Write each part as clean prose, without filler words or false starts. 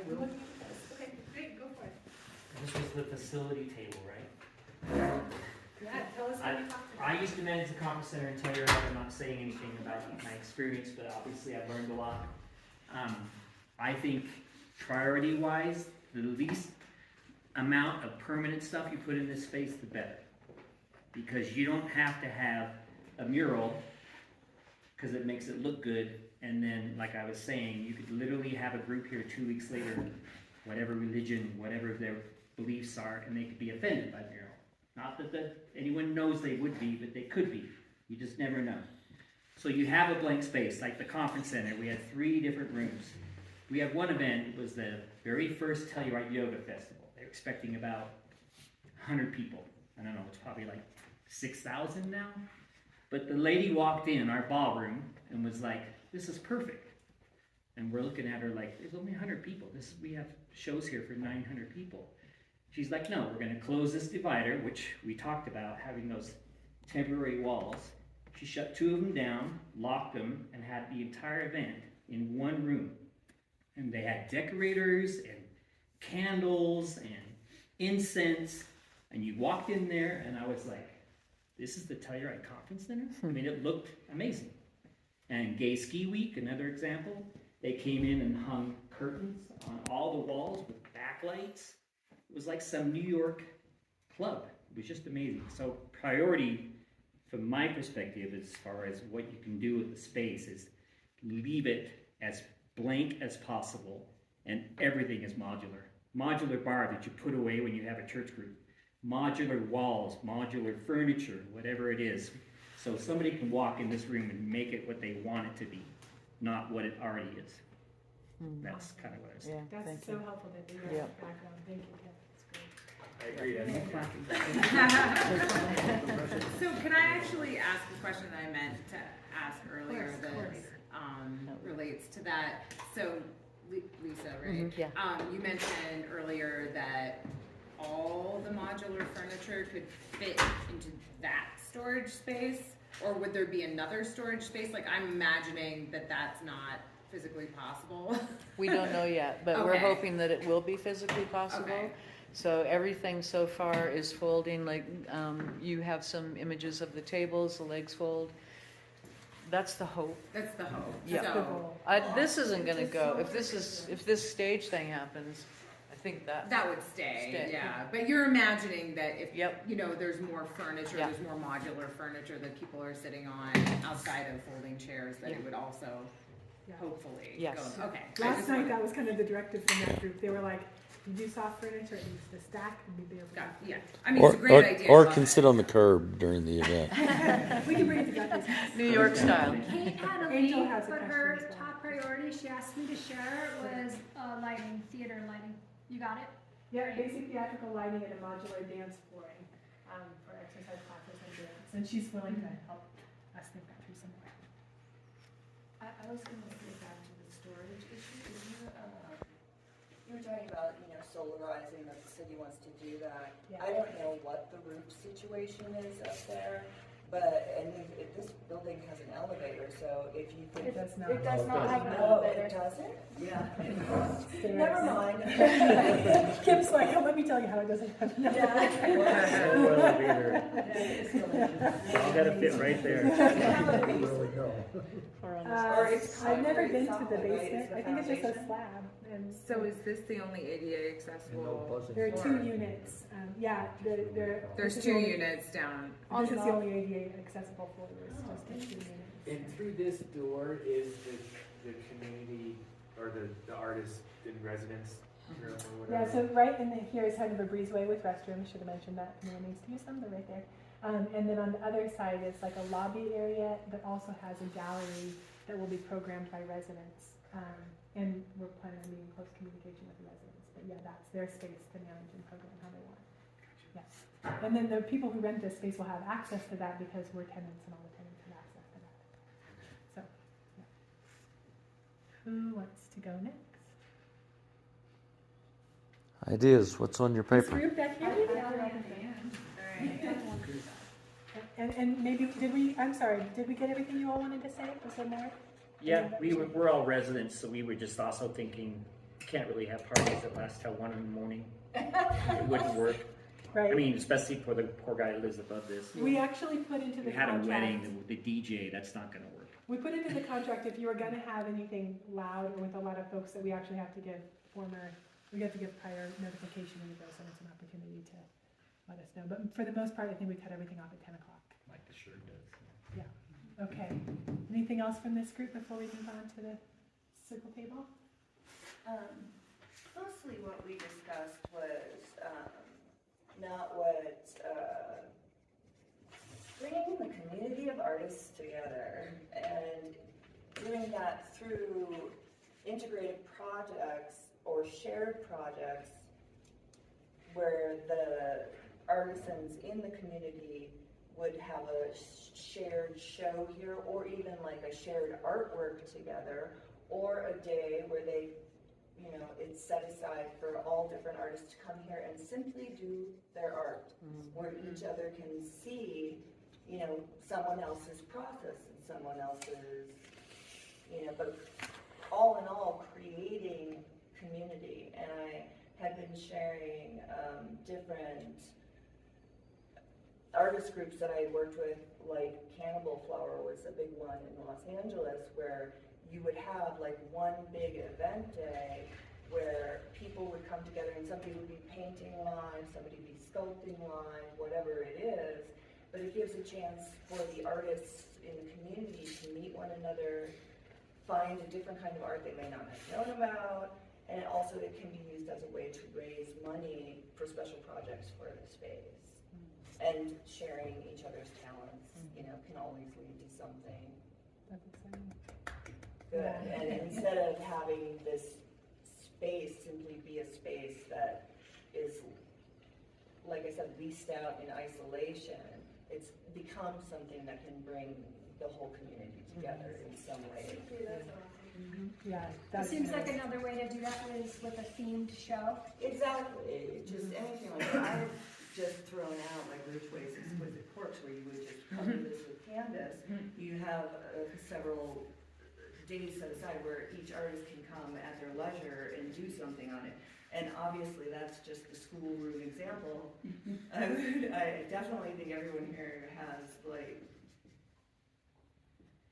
we're looking at this. Okay, great, go for it. This was the facility table, right? Yeah, tell us what you talked about. I used to manage the conference center in Telluride. I'm not saying anything about my experience, but obviously I've learned a lot. I think priority-wise, the least amount of permanent stuff you put in this space, the better. Because you don't have to have a mural, because it makes it look good, and then, like I was saying, you could literally have a group here 2 weeks later, whatever religion, whatever their beliefs are, and they could be offended by the mural. Not that anyone knows they would be, but they could be. You just never know. So you have a blank space, like the conference center. We had 3 different rooms. We had one event, it was the very first Telluride Yoga Festival. They were expecting about 100 people. I don't know, it's probably like 6,000 now. But the lady walked in our ballroom and was like, this is perfect. And we're looking at her like, there's only 100 people. We have shows here for 900 people. She's like, no, we're going to close this divider, which we talked about, having those temporary walls. She shut 2 of them down, locked them, and had the entire event in one room. And they had decorators and candles and incense. And you walked in there, and I was like, this is the Telluride Conference Center? I mean, it looked amazing. And Gay Ski Week, another example, they came in and hung curtains on all the walls with backlights. It was like some New York club. It was just amazing. So priority, from my perspective, as far as what you can do with the space, is leave it as blank as possible, and everything is modular. Modular bar that you put away when you have a church group. Modular walls, modular furniture, whatever it is. So somebody can walk in this room and make it what they want it to be, not what it already is. That's kind of what I was saying. Yeah, That's so helpful that you have Yeah. that background. Thank you, Kevin. That's great. I agree. So can I actually ask a question that I meant to ask earlier Of that course. relates to that? So Lisa, right? Mhm, yeah. You mentioned earlier that all the modular furniture could fit into that storage space, or would there be another storage space? Like, I'm imagining that that's not physically possible. We don't know yet, but we're Okay. hoping that it will be physically possible. Okay. So everything so far is folding, like, you have some images of the tables, the legs fold. That's the hope. That's the hope. Yeah. The So, goal. This isn't gonna go, if this stage thing happens, I think that would stay, Stay. yeah. But you're imagining that if, Yep. you know, there's more furniture, Yeah. there's more modular furniture that people are sitting on outside of folding chairs, that it Yeah. would also Yeah. hopefully Yes. go, okay. I Last just night, wanted- that was kind of the directive from that group. They were like, you do soft furniture, it needs to stack and be able to. Yeah, I mean, it's a great idea. Or love can it. sit on the curb during the event. We can bring it to Guthrie's house. New York style. Kate had a Angel lead, has a but question her as well. top priority, she asked me to share, was lighting, theater lighting. You got it? Yeah, basic theatrical lighting and a modular dance flooring for exercise classes and dance. And she's willing to help us think that through some more. I was going to say back to the storage issue. You were talking about, solarizing, that the city wants to do that. Yeah. I don't know what the roof situation is up there, but, and if this building has an elevator, so if you could. It does not. It does not have an No, elevator. It doesn't? Yeah. There Never is. mind. Kim's like, oh, let me tell you how it doesn't have an elevator. No elevator. All gotta fit right there. Or on the Or it's I've never concrete been to the solid, right? basement. It's the I think it's just a foundation. slab. And So is this the only ADA accessible? there are 2 floor? units. There's this is 2 only- units down. This is the only ADA accessible floor. There's just the 2 units. And through this door is the community or the artist in residence room or Yeah, whatever. so right in here is kind of a breezeway with restrooms. Should have mentioned that. No one needs to use them. They're right there. And then on the other side is like a lobby area that also has a gallery that will be programmed by residents. And we're planning on being in close communication with the residents. But yeah, that's their space to manage and program how they want. Yes. And then the people who rent this space will have access to that because we're tenants and all the tenants have access to that. So, yeah. Who wants to go next? Ideas, what's on your This paper? group back here? And maybe, I'm sorry, did we get everything you all wanted to say? Was there more? Yeah, we're all residents, so we were just also thinking can't really have parties that last till 1 in the morning. It wouldn't work. Right. I mean, especially for the poor guy that lives above this. We actually put into If the you had a contract. wedding, the DJ, that's not gonna work. We put into the contract, if you were gonna have anything loud or with a lot of folks, that we actually have to give prior notification of those, and it's an opportunity to let us know. But for the most part, I think we cut everything off at 10 o'clock. Like the shirt does. Okay. Anything else from this group before we move on to the circle table? Mostly what we discussed was, not what, bringing the community of artists together and doing that through integrated projects or shared projects where the artisans in the community would have a shared show here, or even like a shared artwork together, or a day where they, you know, it's set aside for all different artists to come here and simply do their art, where each other can see, you know, someone else's process and someone else's, you know, but all in all, creating community. And I had been sharing different artist groups that I worked with, like Cannibal Flower was a big one in Los Angeles, where you would have like one big event day where people would come together, and somebody would be painting live, somebody would be sculpting live, whatever it is. But it gives a chance for the artists in the community to meet one another, find a different kind of art they may not have known about, and also it can be used as a way to raise money for special projects for the space. And sharing each other's talents, you know, can always lead to something That's exciting. good. And instead of having this space simply be a space that is, like I said, leased out in isolation, it's become something that can bring the whole community together in some way. Yeah, It that's seems nice. like another way to do that is with a themed show. Exactly, just anything like that. I've just thrown out like Ridgeway's Exquisite Corpse, where you would just cover this with canvas. You have several days set aside where each artist can come at their leisure and do something on it. And obviously, that's just the schoolroom example. I definitely think everyone here has like,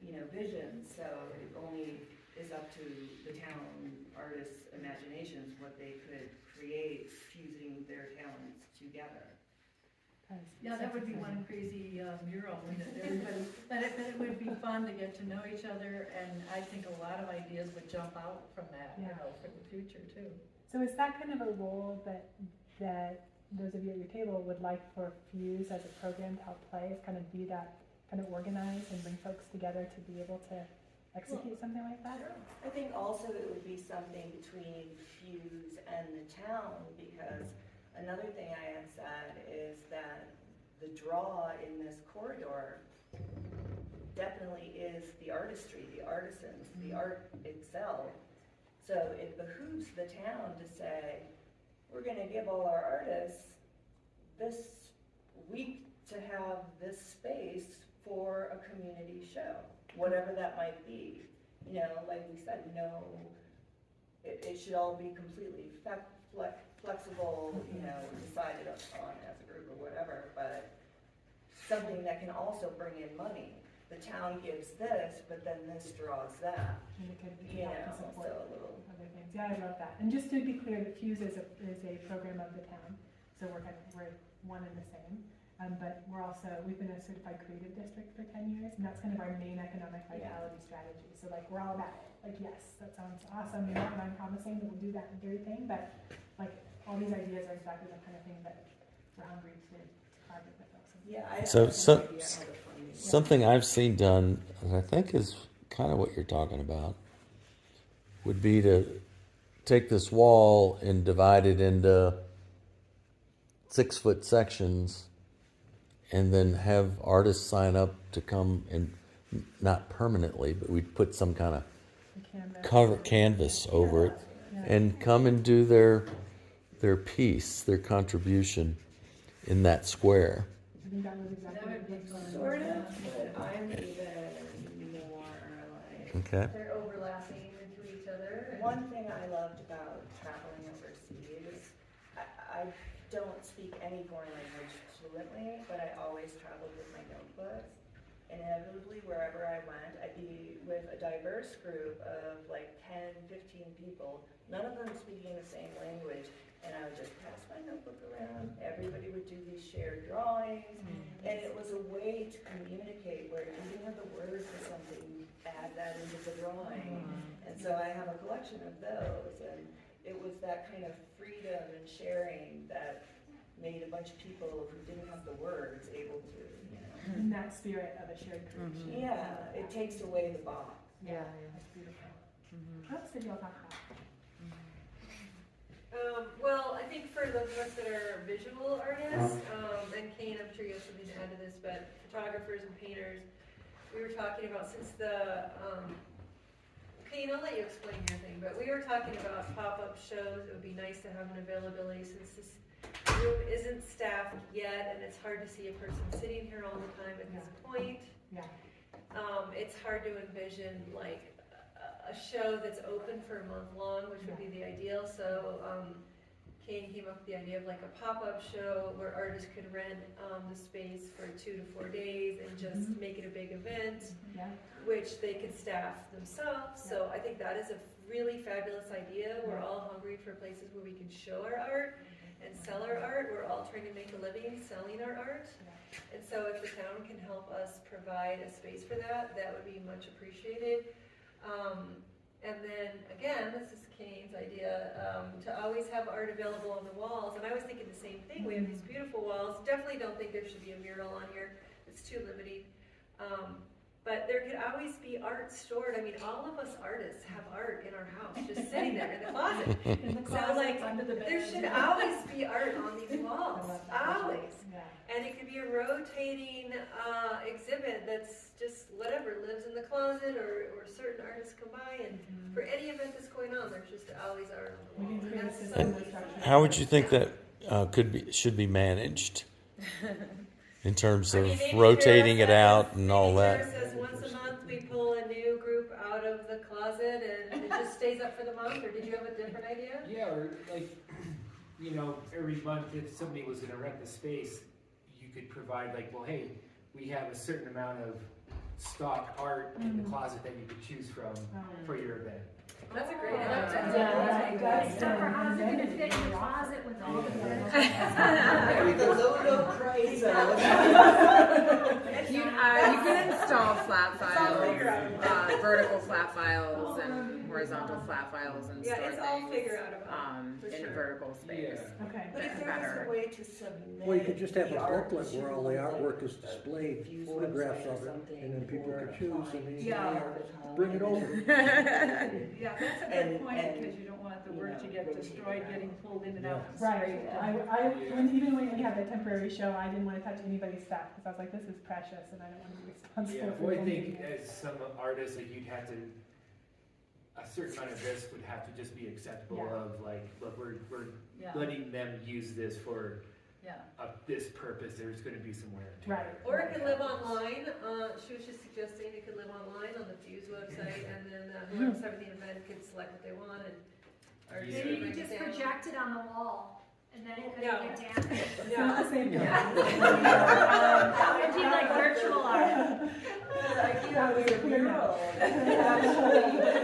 you know, vision, so it only is up to the town artists' imaginations what they could create fusing their talents together. Yeah, that would be one crazy mural, that everybody, but it would be fun to get to know each other, and I think a lot of ideas would jump out from that, you Yeah. know, for the future too. So is that kind of a role that those of you at your table would like for Fuse as a program to help play, is kind of be that, kind of organize and bring folks together to be able to execute something like that? I think also it would be something between Fuse and the town, because another thing I had said is that the draw in this corridor definitely is the artistry, the artisans, the art itself. So it behooves the town to say, we're gonna give all our artists this week to have this space for a community show, whatever that might be. You know, like we said, no, it should all be completely flexible, you know, decided on as a group or whatever, but something that can also bring in money. The town gives this, but then this draws that, And it could you help know, to support so a little. other things. Yeah, I love that. And just to be clear, that Fuse is a program of the town, so we're one and the same. But we've been a certified creative district for 10 years, and that's kind of our main economic vitality strategy. So like, we're all about it. Like, yes, that sounds awesome, you're not what I'm promising, that we'll do that very thing, but like, all these ideas are exactly the kind of thing that we're hungry to target with folks. Yeah, I have So- no so- idea how the funding works. Something I've seen done, and I think is kind of what you're talking about, would be to take this wall and divide it into 6-foot sections, and then have artists sign up to come, and not permanently, but we'd put some kind of The canvas over it, Yeah. and come and do their piece, their contribution in that square. I think that was exactly That would what be we fun. Sort of, but I'm even more like, Okay. They're overlapping into each other. one thing I loved about traveling overseas, I don't speak any foreign language fluently, but I always traveled with my notebooks. Inevitably, wherever I went, I'd be with a diverse group of like 10, 15 people, none of them speaking the same language, and I would just pass my notebook around. Everybody would do these shared drawings, and it was a way to communicate where if you didn't have the word for something, you add that into the drawing. And so I have a collection of those, and it was that kind of freedom and sharing that made a bunch of people who didn't have the words able to, you know. In that spirit of a shared creation. Yeah, it takes away the box. Yeah, That's beautiful. What else did y'all talk about? Well, I think for those of us that are visual artists, and Kane, I'm sure you have something to add to this, but photographers and painters, we were talking about since the, Kane, I'll let you explain your thing, but we were talking about pop-up shows. It would be nice to have an availability since this room isn't staffed yet, and it's hard to see a person sitting here all the time at this point. Yeah. It's hard to envision like a show that's open for a month long, which would be the ideal. So Kane came up with the idea of like a pop-up show where artists could rent the space for 2 to 4 days and just make it a big event, Yeah. which they could staff themselves. So I think that is a really fabulous idea. We're all hungry for places where we can show our art and sell our art. We're all trying to make a living selling our art. And so if the town can help us provide a space for that, that would be much appreciated. And then, again, this is Kane's idea, to always have art available on the walls. And I was thinking the same thing. We have these beautiful walls. Definitely don't think there should be a mural on here. It's too limiting. But there could always be art stored. I mean, all of us artists have art in our house, just sitting there in the closet. In the So, like, there should always be art on these walls, always. Yeah. And it could be a rotating exhibit that's just whatever, lives in the closet, or certain artists come by, and for any event that's going on, there's just always art on the We wall. can create a That's system so of structure. How would you think that should be managed in terms I of mean, maybe rotating it Tara out says- and all maybe that? Tara says once a month we pull a new group out of the closet and it just stays up for the month, or did you have a different idea? Yeah, or like, you know, every month if somebody was gonna rent the space, you could provide like, well, hey, we have a certain amount of stock art in the closet that you could choose from for your event. That's a great Yeah. idea. Yeah. So for how's it gonna fit in the closet with all the The Lodo Price. You can install flat files, vertical flat files and horizontal flat files and Yeah, store it's all things, figure outable, for in a sure. vertical space. Okay. But if That's there was better. a way to submit. Well, you could just have the a art booklet to, where all the like, artwork is a displayed, Fuse photographs website or of it, something, and then people or could choose and find they Yeah. all the time. bring it over. Yeah, that's a And- good point, and, because you don't want the you work to know, get rotate destroyed, around. getting pulled in and Yeah. out. Right. Even when we had that temporary show, I didn't want to touch anybody's stuff because I was like, this is precious and I don't want to be responsible Yeah, for well, I anything. think as some artists, like you'd have to, a certain amount of this would have to just be acceptable Yeah. of like, look, we're Yeah, letting them use this for yeah. this purpose, there's gonna be some wear and tear. Right. Or it could live online. She was just suggesting it could live online on the Fuse website, and then whoever's having the event could select what they want, and artists Yeah. could Maybe you bring could it just down. project it on the wall, and then it No. couldn't get damaged. It's not the same thing. That would be like virtual art. Like, you know, with a Clear mural.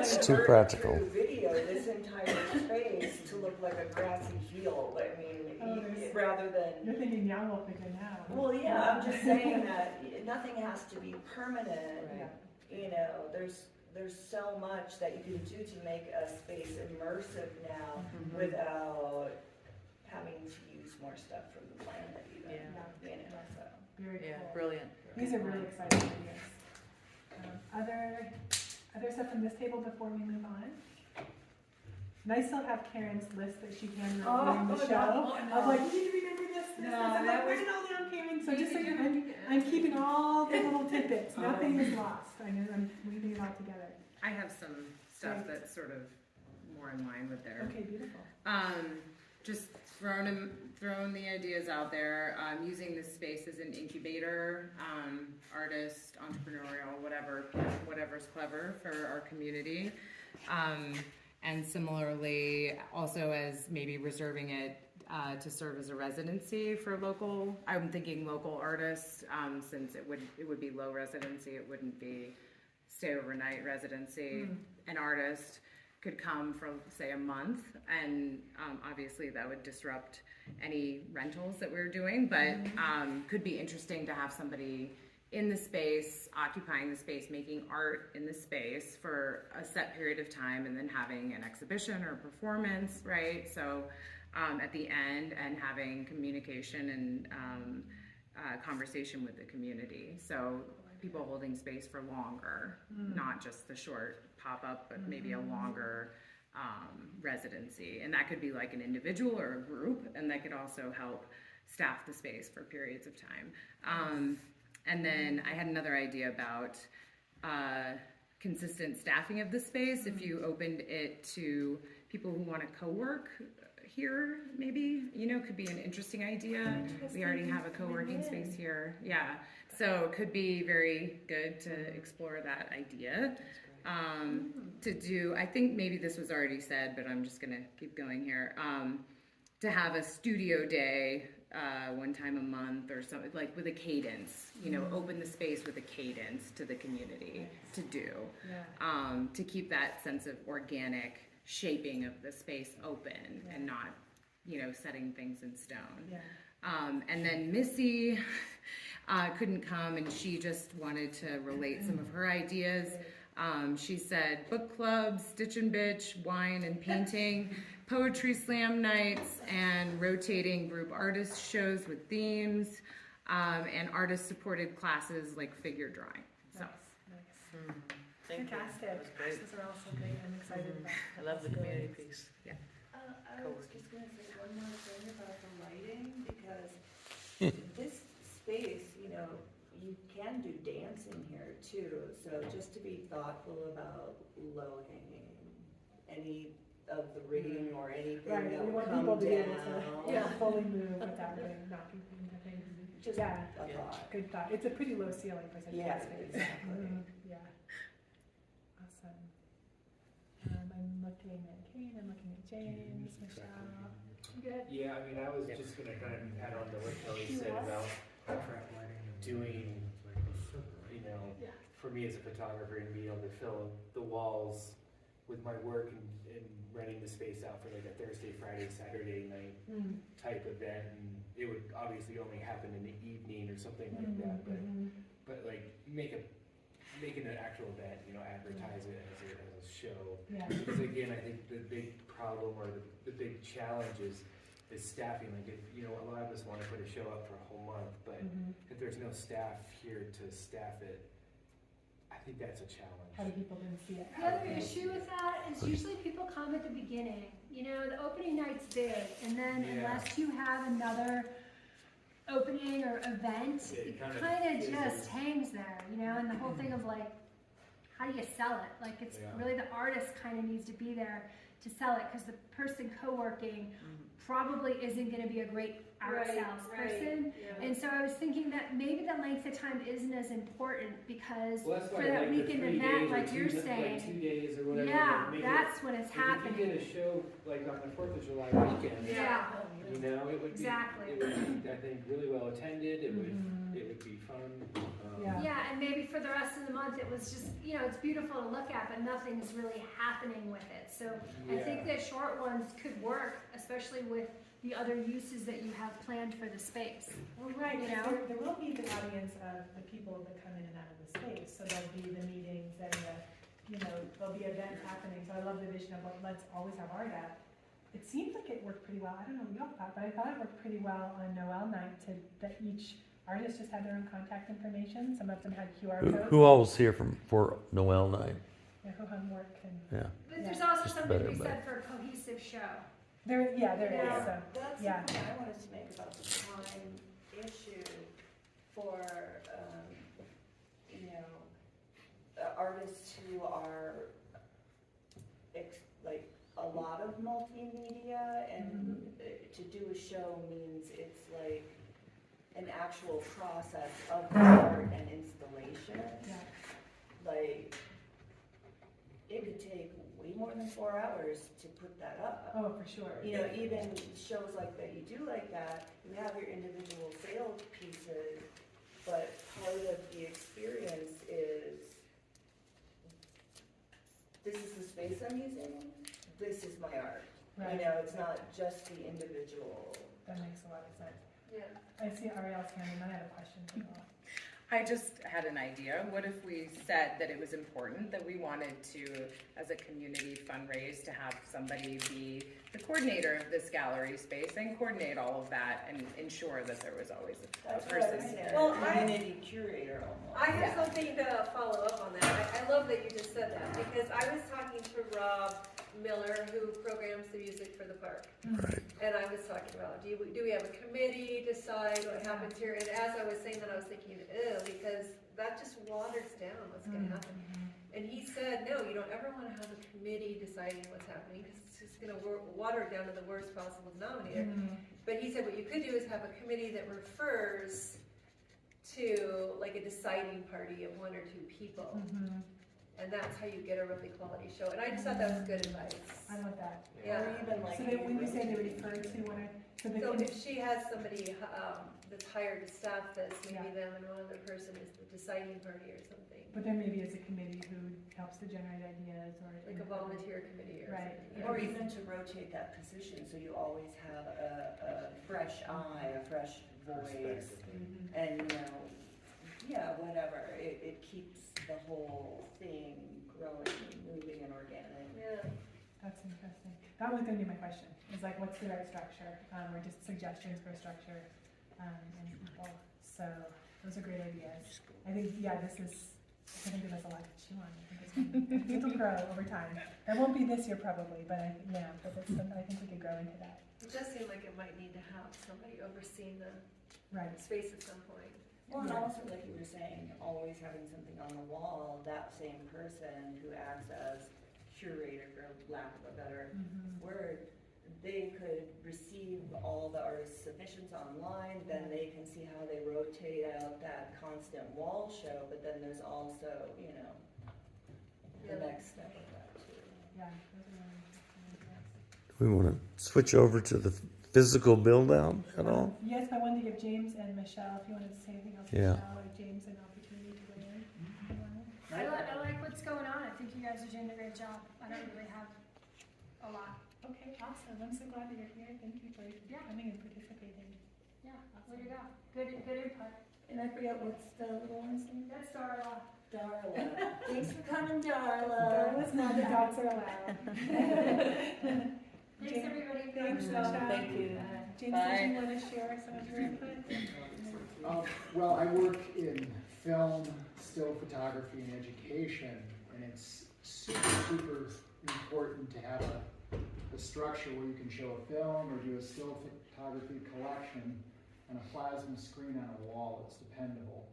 It's too practical. Video this entire space to look like a grassy field. I mean, Oh, there's- rather than. You're thinking young wolf again now. Well, yeah, I'm just saying that nothing has to be permanent. Yeah. You know, there's so much that you can do to make a space immersive now without having to use more stuff from the planet even. Yeah. You know, so. Very Yeah, cool. brilliant. These are really exciting ideas. Other stuff from this table before we move on? And I still have Karen's list that she handwrote during the show. I was like, you need to remember this. No, I'm that like, write it all down, Karen. So just so you're, I'm keeping all the little tidbits. Nothing is lost. I'm weaving it all together. I have some stuff Great. that's sort of more in line with there. Okay, beautiful. Just throwing the ideas out there, using this space as an incubator, artist, entrepreneurial, whatever's clever for our community. And similarly, also as maybe reserving it to serve as a residency for local, I'm thinking local artists, since it would be low residency, it wouldn't be stay overnight residency. An artist could come for, say, a month, and obviously that would disrupt any rentals that we're doing, but could be interesting to have somebody in the space, occupying the space, making art in the space for a set period of time, and then having an exhibition or performance, right? So at the end, and having communication and conversation with the community. So people holding space for longer, not just the short pop-up, but maybe a longer residency. And that could be like an individual or a group, and that could also help staff the space for periods of time. And then I had another idea about consistent staffing of the space. If you opened it to people who want to co-work here, maybe, could be an interesting idea. We already have a co-working space here. Yeah. So it could be very good to explore that idea. To do, I think maybe this was already said, but I'm just going to keep going here. To have a studio day one time a month or something, like with a cadence, open the space with a cadence to the community to do, to keep that sense of organic shaping of the space open and not, setting things in stone. And then Missy couldn't come, and she just wanted to relate some of her ideas. She said book clubs, Stitch and Bitch, wine and painting, poetry slam nights, and rotating group artist shows with themes, and artist-supported classes like figure drawing. So. Nice. Thank you. Fantastic. That was great. These are all so great. I'm excited about I love the community piece. I was just gonna say one more thing about the lighting, because this space, you can do dancing here too, so just to be thoughtful about low hanging, any of the rigging or anything Right, that we will want come people to be able down. to fully move without getting knocking into things. Just Yeah. a thought. Good thought. It's a pretty low ceiling for such a Yeah, big space. exactly. Yeah. Awesome. I'm looking at Kate, I'm looking at James, Michelle. Good. Yeah, I mean, I was just gonna kind of add on to what Kelly said about doing, for me as a photographer, and being able to fill the walls with my work and renting the space out for like a Thursday, Friday, Saturday night type event, and it would obviously only happen in the evening or something like that, but like making an actual event, advertise it as a show. Yeah. Because again, I think the big problem or the big challenge is staffing. Like if, a lot of us want to put a show up for a whole month, but if there's no staff here to staff it, I think that's a challenge. How do people then see it? The other issue with that is usually people come at the beginning. The opening night's big, and then unless you have another opening or event, it kind of just hangs there, and the whole thing of like, how do you sell it? Like, it's really the artist kind of needs to be there to sell it, because the person co-working probably isn't going to be a great art salesperson. And so I was thinking that maybe the length of time isn't as important, because for that weekend event, like you're saying, 2 days or whatever. that's when it's happening. If you did a show like on the 4th of July weekend, it would be, it would be, I think, really well attended. It would be fun. Yeah, and maybe for the rest of the month, it was just, it's beautiful to look at, but nothing's really happening with it. So I think that short ones could work, especially with the other uses that you have planned for the space. Well, right, there will be the audience of the people that come in and out of the space, so there'll be the meetings and there'll be events happening. So I love the vision of what Let's Always Have Art at. It seemed like it worked pretty well. I don't know what y'all thought, but I thought it worked pretty well on Noel night that each artist just had their own contact information. Some of them had QR codes. Who all was here for Noel night? Yeah, who hung work and. Yeah. But there's also Just something to better, be but- said for a cohesive show. There is. So, That's the yeah. point I wanted to make about the time issue for, artists who are like a lot of multimedia, and to do a show means it's like an actual process of the art and installation. Yeah. Like, it could take way more than 4 hours to put that up. Oh, for sure. You know, even shows like that you do like that, you have your individual sales pieces, but part of the experience is, this is the space I'm using, this is my art. Right. You know, it's not just the individual. That makes a lot of sense. Yeah. I see Ariel's hand, and I have a question as well. I just had an idea. What if we said that it was important that we wanted to, as a community fundraise, to have somebody be the coordinator of this gallery space and coordinate all of that and ensure that there was always a That's what I person. was saying, Well, a community curator almost. I have something to follow up on that. I love that you just said that, because I was talking to Rob Miller, who programs the music for the park. Right. And I was talking about, do we have a committee, decide what happens here? And as I was saying that, I was thinking, because that just waters down what's gonna happen. And he said, no, you don't ever wanna have a committee deciding what's happening, because it's just gonna water it down to the worst possible denominator. But he said what you could do is have a committee that refers to like a deciding party of 1 or 2 people. And that's how you get a really quality show. And I just thought that was good advice. I love that. Yeah. Or even like. So then when you say they refer to one, so the So committee, if she has somebody that's hired to staff this, maybe them and one other person is the deciding party or something. but there maybe is a committee who helps to generate ideas or. Like a volunteer committee or Right. something. Or even to rotate that position, so you always have a fresh eye, a fresh voice, and, you know, yeah, whatever, it keeps the whole thing growing, moving, and organic. Yeah. That's interesting. That was gonna be my question, is like, what's the right structure, or just suggestions for structure, and people. So, those are great ideas. I think, yeah, this is, I think there's a lot to chew on. I think it'll grow over time. That won't be this year probably, but but it's something, I think we could grow into that. It does seem like it might need to have somebody overseeing the Right. space at some point. Well, and also, like you were saying, always having something on the wall, that same person who acts as curator, for lack of a better word, they could receive all the artist's submissions online, then they can see how they rotate out that constant wall show, but then there's also, you know, the Yeah. next step of that too. Yeah, those are really interesting ideas. Do we want to switch over to the physical build out at all? Yes, I wanted to give James and Michelle, if you wanted to say anything else, Yeah. Michelle or James, an opportunity to weigh in. I like what's going on. I think you guys are doing a great job. I don't really have a lot. Okay, awesome. I'm so glad that you're here. Thank you for coming and participating. Yeah, there you go. Good input. And I forget what's the little one's name? That's Darla. Darla. Thanks for coming, Darla. Darla's not, the dogs are allowed. Thanks, everybody. Thanks, Michelle. Thank you. James, did you want to share some of your input? Well, I work in film, still photography, and education, and it's super important to have a structure where you can show a film or do a still photography collection and a plasma screen on a wall that's dependable.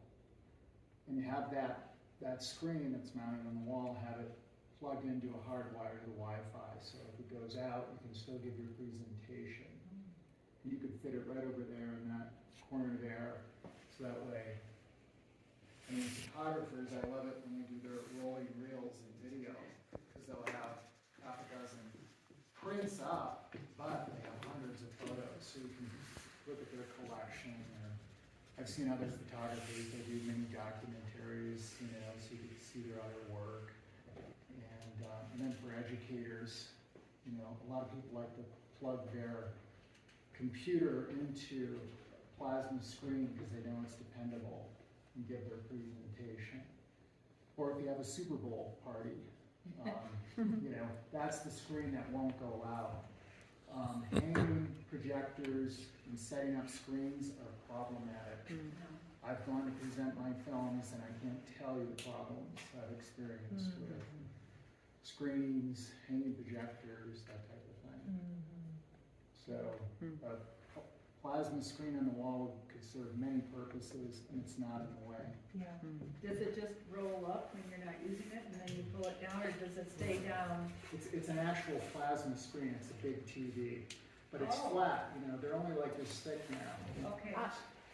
And you have that screen that's mounted on the wall, have it plugged into a hard wire to Wi-Fi, so if it goes out, you can still give your presentation. And you could fit it right over there in that corner there, so that way, I mean, photographers, I love it when they do their rolling reels and video, because they'll have half a dozen prints up, but they have hundreds of photos, so you can look at their collection. Or I've seen other photographers, they do mini documentaries, you know, so you can see their other work. And then for educators, you know, a lot of people like to plug their computer into a plasma screen because they know it's dependable and give their presentation. Or if you have a Super Bowl party, you know, that's the screen that won't go out. Hanging projectors and setting up screens are problematic. I've gone to present my films and I can't tell you the problems I've experienced with screens, hanging projectors, that type of thing. So a plasma screen on the wall could serve many purposes, and it's not in the way. Yeah. Does it just roll up when you're not using it, and then you pull it down, or does it stay down? It's an actual plasma screen. It's a big TV, but it's flat. You know, they're only like this thick now. Okay.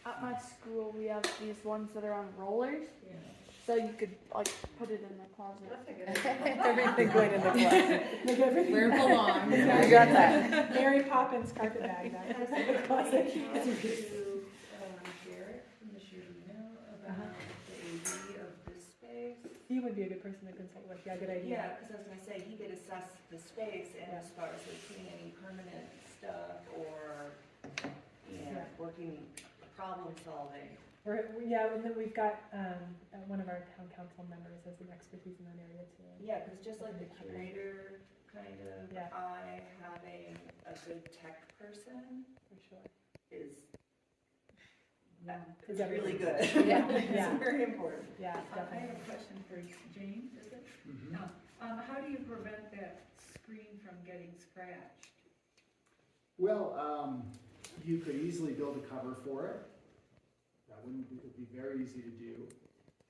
At my school, we have these ones that are on rollers. Yeah. So you could like put it in the closet. That's a good idea. Everything going in the closet. Make everything- Where it belongs. You got that. Mary Poppins carpet bag, that's in the closet. Garrett from the Shirino Uh-huh. about the AV of this space. He would be a good person to consult with, yeah, good idea. Yeah, because I was gonna say, he could assess the space and as far as like putting any permanent stuff or, Yeah. working, problem solving. Yeah, and then we've got, one of our town council members has some expertise in that area too. Yeah, because just like the curator kind of Yeah. eye, having a good tech person For sure. is Is really everything. good. Yeah. It's very important. Yeah, I have definitely. a question for James, is it? Mhm. How do you prevent that screen from getting scratched? Well, you could easily build a cover for it. That would be very easy to do.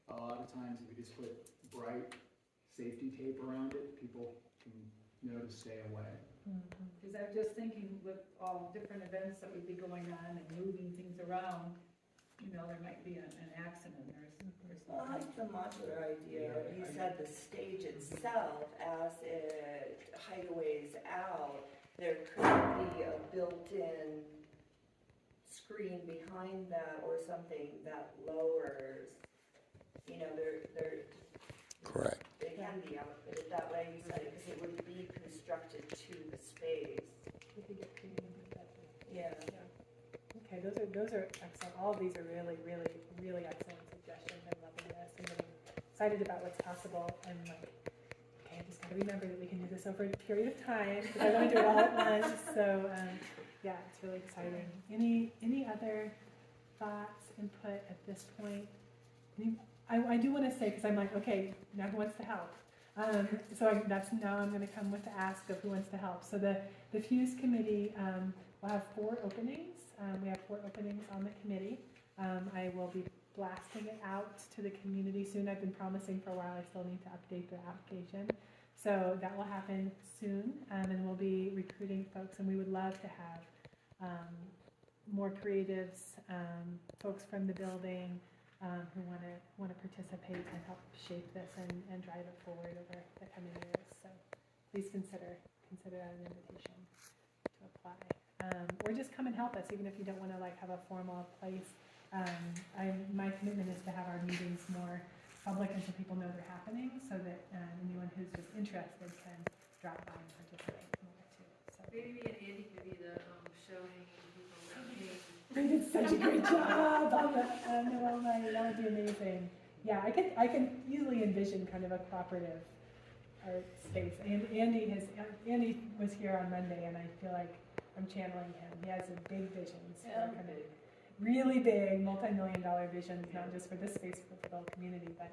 A lot of times, if you just put bright safety tape around it, people can know to stay away. Mhm. Because I'm just thinking with all different events that would be going on and moving things around, you know, there might be an accident or Well, I something. like the modular idea. Yeah, You I- said the stage itself, as it hideaways out, there could be a built-in screen behind that or something that lowers, they're, Correct. they can be outfitted that way, you said, because it would be constructed to the space. We could get creative with that too. Yeah. Okay, those are excellent. All of these are really, really, really excellent suggestions. I'm loving this. I'm getting excited about what's possible. I'm like, okay, I just gotta remember that we can do this over a period of time because I want to do it all at once. So, yeah, it's really exciting. Any other thoughts, input at this point? I do want to say, because I'm like, okay, now who wants to help? Now I'm going to come with the ask of who wants to help. So the Fuse Committee will have 4 openings. We have 4 openings on the committee. I will be blasting it out to the community soon. I've been promising for a while. I still need to update the application. So that will happen soon, and we'll be recruiting folks, and we would love to have more creatives, folks from the building, who want to participate and help shape this and drive it forward over the coming years. So please consider that an invitation to apply. Or just come and help us, even if you don't want to have a formal place. My commitment is to have our meetings more public and so people know they're happening, so that anyone who's just interested can drop by and participate more too. So. Maybe me and Andy could be the show hanging people around me. We did such a great job on the Noel night. That would be amazing. Yeah, I can easily envision kind of a cooperative art space. And Andy was here on Monday, and I feel like I'm channeling him. He has a big visions. Yeah. Kind of really big, multi-million-dollar visions, not just for this space, but for the whole community. But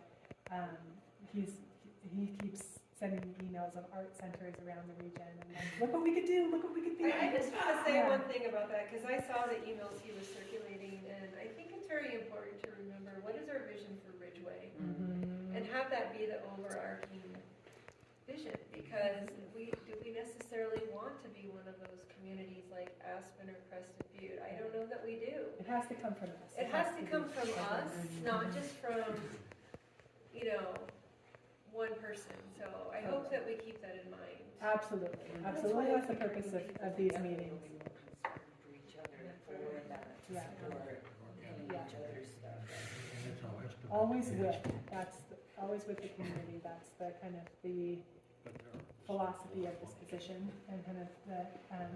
he keeps sending me emails of art centers around the region, and like, look what we could do, look what we could be. I just want to say Yeah. one thing about that, because I saw the emails he was circulating, and I think it's very important to remember, what is our vision for Ridgeway? Mhm. And have that be the overarching vision, because do we necessarily want to be one of those communities like Aspen or Crested Butte? I don't know that we do. It has to come from us. It has to be come from us, everyone. not just from, one person. So I hope that we keep that in mind. Absolutely, absolutely. That's the purpose of these meetings. For each other, for that Yeah. support, and Yeah. each other's stuff. Always with the community. That's the kind of the philosophy of this position, and kind of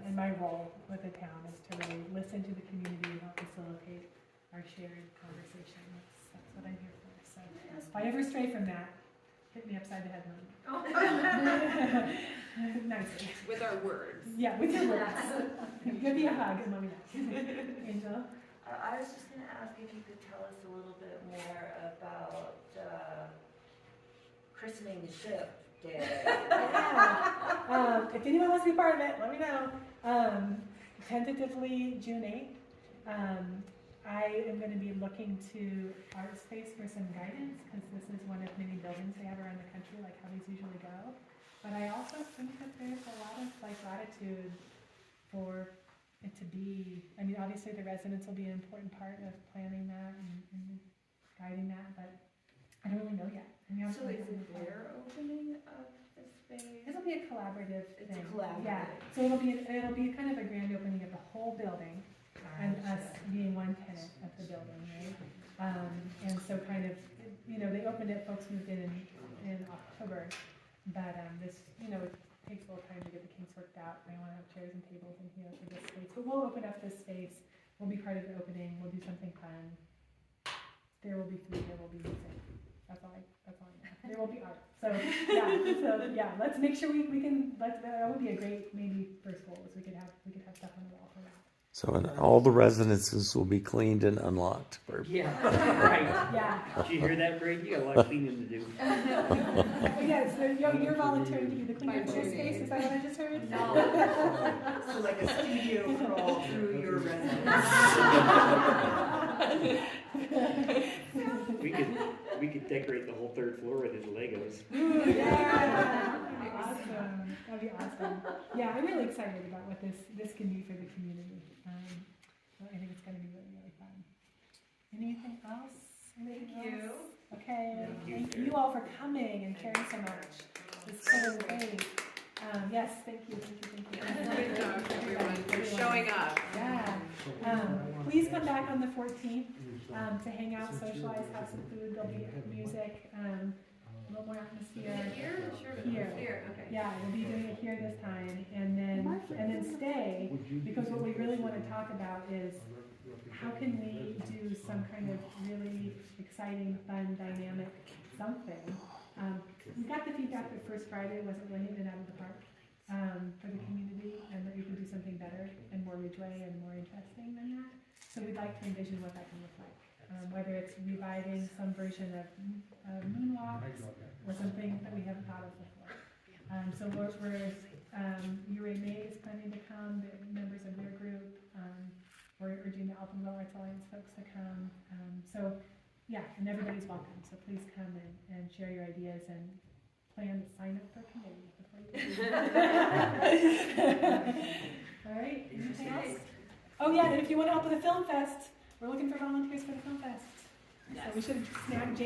and my role with the town is to really listen to the community and help facilitate our shared conversation. That's what I'm here for. So if I ever stray from that, hit me upside the head, Mom. Nicely. With our words. Yeah, with your words. Give me a hug and let me know. Angel? I was just gonna ask if you could tell us a little bit more about christening the ship day. If anyone wants to be part of it, let me know. Tentatively June 8th. I am going to be looking to Art Space for some guidance, because this is one of many buildings they have around the country, like how these usually go. But I also think that there's a lot of latitude for it to be. I mean, obviously the residents will be an important part of planning that and guiding that, but I don't really know yet. I mean, So is it their opening of the space? It'll be a collaborative It's thing. a collaborative. Yeah, so it'll be kind of a grand opening of the whole building, and us being one tenant of the building, right? And so kind of, you know, they opened it, folks moved in October, but, this, you know, it takes a little time to get the kinks worked out. We want to have chairs and tables in here for this space, but we'll open up this space, we'll be part of the opening, we'll do something fun. There will be food, there will be music, that's all I know. There will be art, so, yeah, let's make sure we can, that would be a great, maybe first goal, is we could have stuff on the wall for that. So and all the residences will be cleaned and unlocked. Yeah, right. Yeah. Did you hear that, Brady? You got a lot of cleaning to do. Yeah, so you're volunteering to be the cleaner for this space, is that what I just heard? No. So like a studio crawl through your residence. We could decorate the whole third floor with his Legos. Ooh, yeah. Awesome. That'd be awesome. Yeah, I'm really excited about what this can do for the community. I think it's going to be really, really fun. Anything else? Anything else? Okay. Thank you all for coming and caring so much. It's so great. Yes, thank you. Good job, everyone, for showing up. Yeah. Please come back on the 14th to hang out, socialize, have some food. There'll be music, a little more atmosphere. Here? Here, okay. Yeah, we'll be doing it here this time, and then stay, because what we really want to talk about is how can we do some kind of really exciting, fun, dynamic something. We got the feedback that First Friday wasn't really in and out of the park for the community, and that we can do something better and more Ridgeway and more interesting than that. So we'd like to envision what that can look like. Whether it's reviving some version of moonwalks or something that we haven't thought of before. So we're Uray May is planning to come, the members of their group. We're urging the Alpenville Arts Alliance folks to come. So yeah, and everybody's welcome. So please come and share your ideas and plan to sign up for a committee before you do. All right, anything else? Oh yeah, and if you want to help with the film fest, we're looking for volunteers for the film fest. So we should snag Jane.